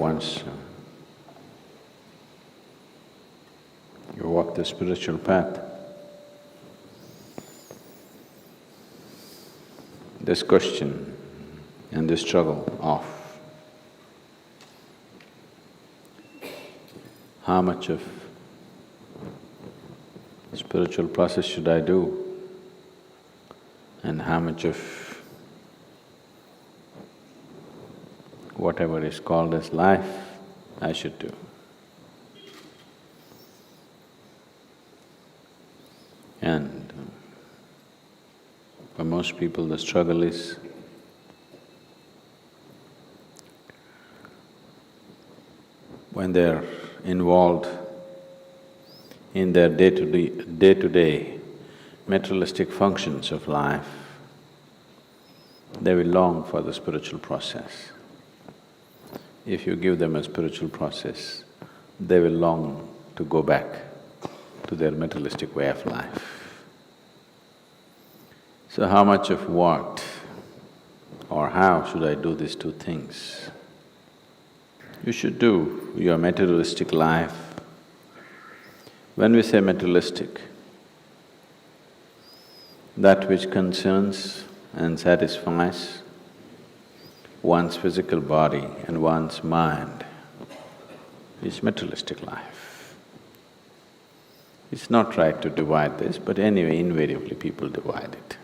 once you walk the spiritual path, this question and this struggle of how much of spiritual process should I do and how much of whatever is called as life I should do. And for most people the struggle is when they're involved in their day-to-day materialistic functions of life, they will long for the spiritual process. If you give them a spiritual process, they will long to go back to their materialistic way of life. So how much of what or how should I do these two things? You should do your materialistic life. When we say materialistic, that which concerns and satisfies one's physical body and one's mind is materialistic life. It's not right to divide this, but anyway, invariably people divide it.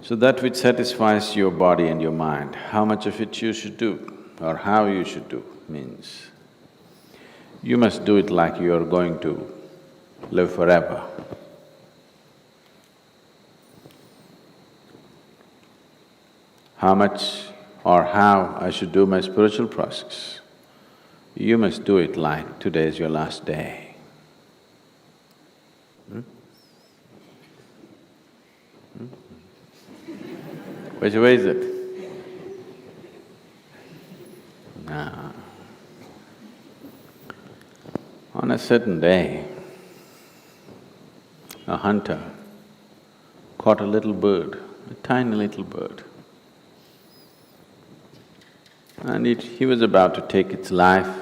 So that which satisfies your body and your mind, how much of it you should do or how you should do means you must do it like you are going to live forever. How much or how I should do my spiritual process, you must do it like today is your last day. Which way is it? No. On a certain day, a hunter caught a little bird, a tiny little bird. And he was about to take its life.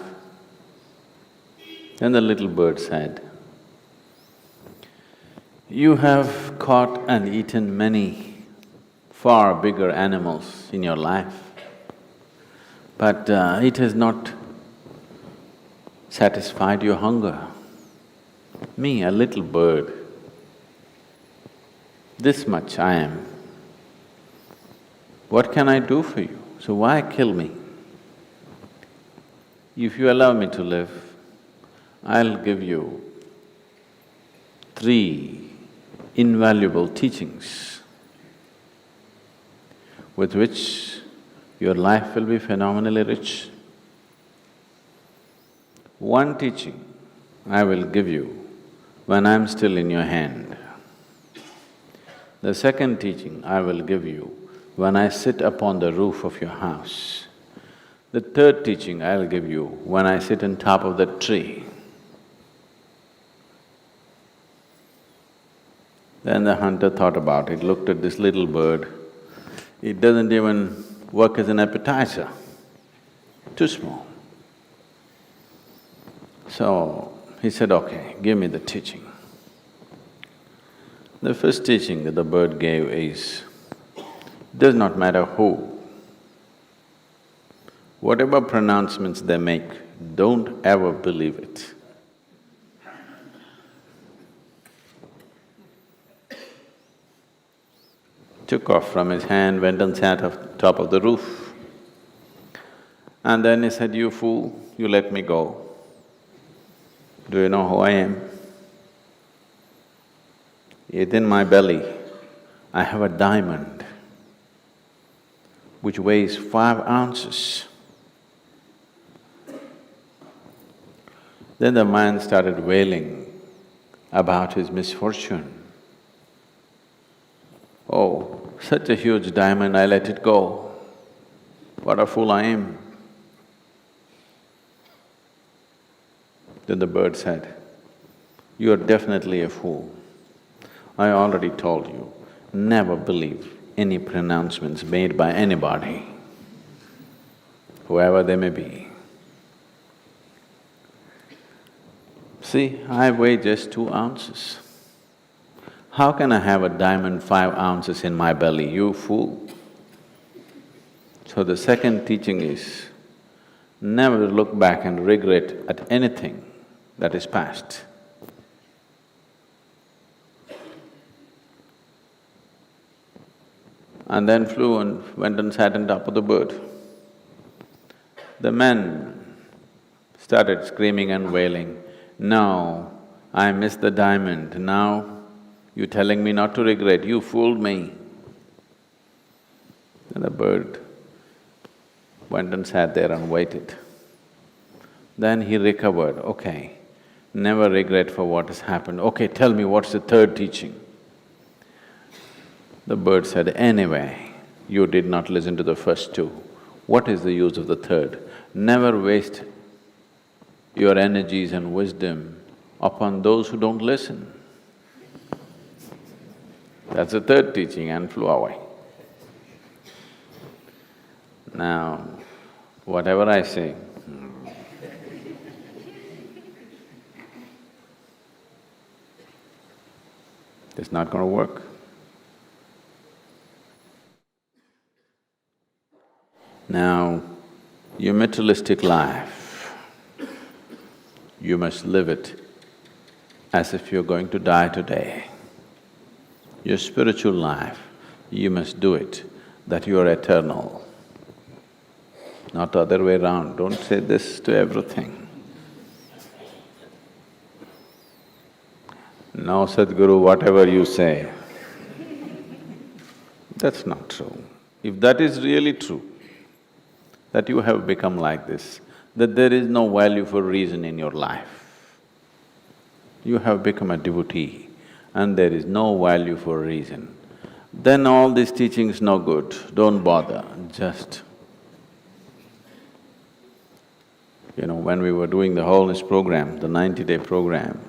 Then the little bird said, "You have caught and eaten many far bigger animals in your life, but it has not satisfied your hunger. Me, a little bird, this much I am. What can I do for you? So why kill me? If you allow me to live, I'll give you 3 invaluable teachings with which your life will be phenomenally rich. One teaching I will give you when I'm still in your hand. The second teaching I will give you when I sit upon the roof of your house. The third teaching I'll give you when I sit on top of that tree." Then the hunter thought about it, looked at this little bird. It doesn't even work as an appetizer, too small. So he said, "Okay, give me the teaching." The first teaching that the bird gave is, does not matter who, whatever pronouncements they make, don't ever believe it. Took off from his hand, went and sat on top of the roof. And then he said, "You fool, you let me go. Do you know who I am? Within my belly, I have a diamond which weighs 5 ounces. Then the man started wailing about his misfortune. "Oh, such a huge diamond, I let it go. What a fool I am." Then the bird said, "You are definitely a fool. I already told you, never believe any pronouncements made by anybody. whoever they may be. See, I weigh just 2 ounces. How can I have a diamond 5 ounces in my belly, you fool? So the second teaching is, never look back and regret at anything that is past. And then flew and went and sat on top of the bird. The men started screaming and wailing, "No, I missed the diamond, now you're telling me not to regret, you fooled me." And the bird went and sat there and waited. Then he recovered, okay, never regret for what has happened. Okay, tell me, what's the third teaching? The bird said, anyway, you did not listen to the first 2. What is the use of the third? Never waste your energies and wisdom upon those who don't listen. That's the third teaching, and flew away. Now, whatever I say, it's not going to work. Now, your materialistic life, you must live it as if you're going to die today. Your spiritual life, you must do it that you are eternal, not the other way around. Don't say this to everything. No, Sadhguru, whatever you say, that's not true. If that is really true, that you have become like this, that there is no value for reason in your life. You have become a devotee and there is no value for reason. Then all these teachings no good, don't bother, just… You know, when we were doing the wholeness program, the 90-day program,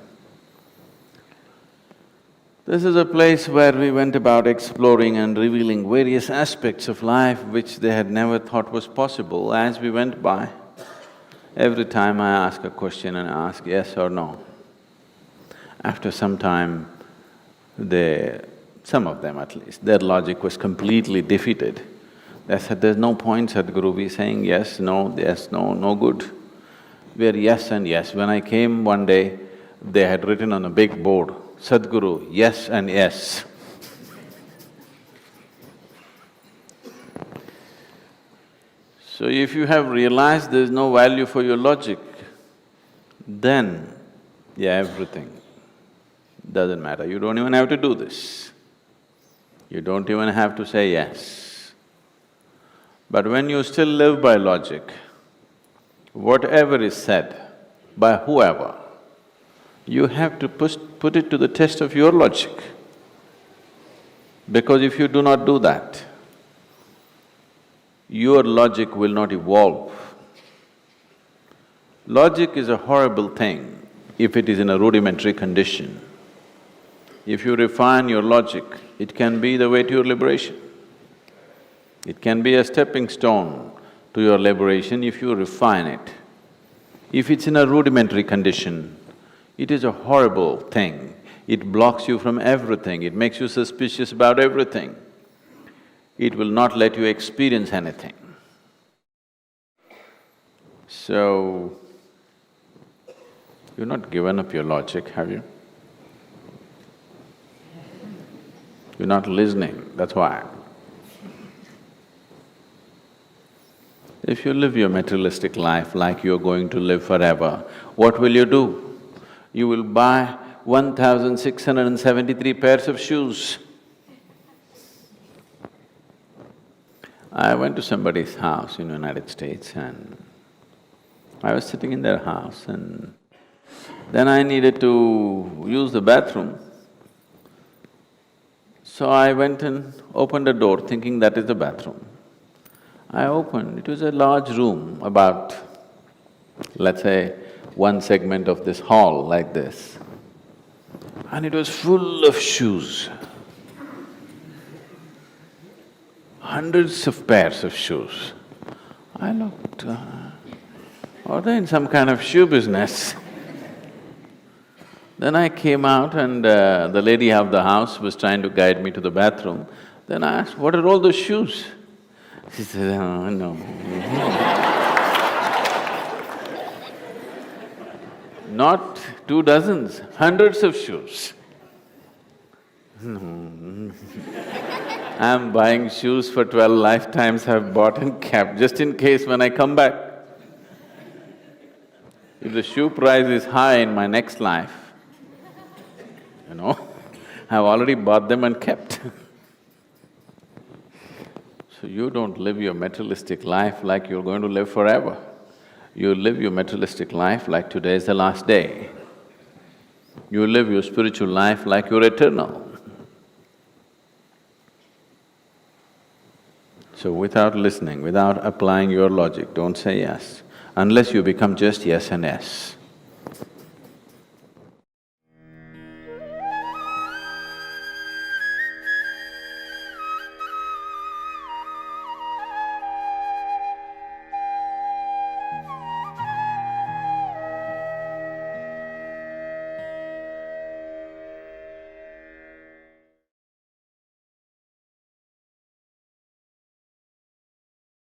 this is a place where we went about exploring and revealing various aspects of life which they had never thought was possible. As we went by, every time I ask a question and ask yes or no. After some time, some of them at least, their logic was completely defeated. They said, there's no point, Sadhguru, we saying yes, no, no good. We're yes and yes. When I came one day, they had written on a big board, Sadhguru, yes and yes. So if you have realized there's no value for your logic, then, yeah, everything doesn't matter. You don't even have to do this. You don't even have to say yes. But when you still live by logic, whatever is said by whoever, you have to put it to the test of your logic. Because if you do not do that, your logic will not evolve. Logic is a horrible thing if it is in a rudimentary condition. If you refine your logic, it can be the way to your liberation. It can be a stepping stone to your liberation if you refine it. If it's in a rudimentary condition, it is a horrible thing. It blocks you from everything, it makes you suspicious about everything. It will not let you experience anything. So, you've not given up your logic, have you? You're not listening, that's why. If you live your materialistic life like you're going to live forever, what will you do? You will buy 1,673 pairs of shoes. I went to somebody's house in the United States and I was sitting in their house and then I needed to use the bathroom. So I went and opened a door thinking that is the bathroom. I opened, it was a large room, about, let's say, one segment of this hall like this. And it was full of shoes. Hundreds of pairs of shoes. I looked, are they in some kind of shoe business? Then I came out and the lady of the house was trying to guide me to the bathroom. Then I asked, what are all those shoes? She said, oh, no. Not 2 dozens, hundreds of shoes. No. I'm buying shoes for 12 lifetimes I've bought and kept, just in case when I come back. If the shoe price is high in my next life, I've already bought them and kept. So you don't live your materialistic life like you're going to live forever. You live your materialistic life like today is the last day. You live your spiritual life like you're eternal. So without listening, without applying your logic, don't say yes, unless you become just yes and yes.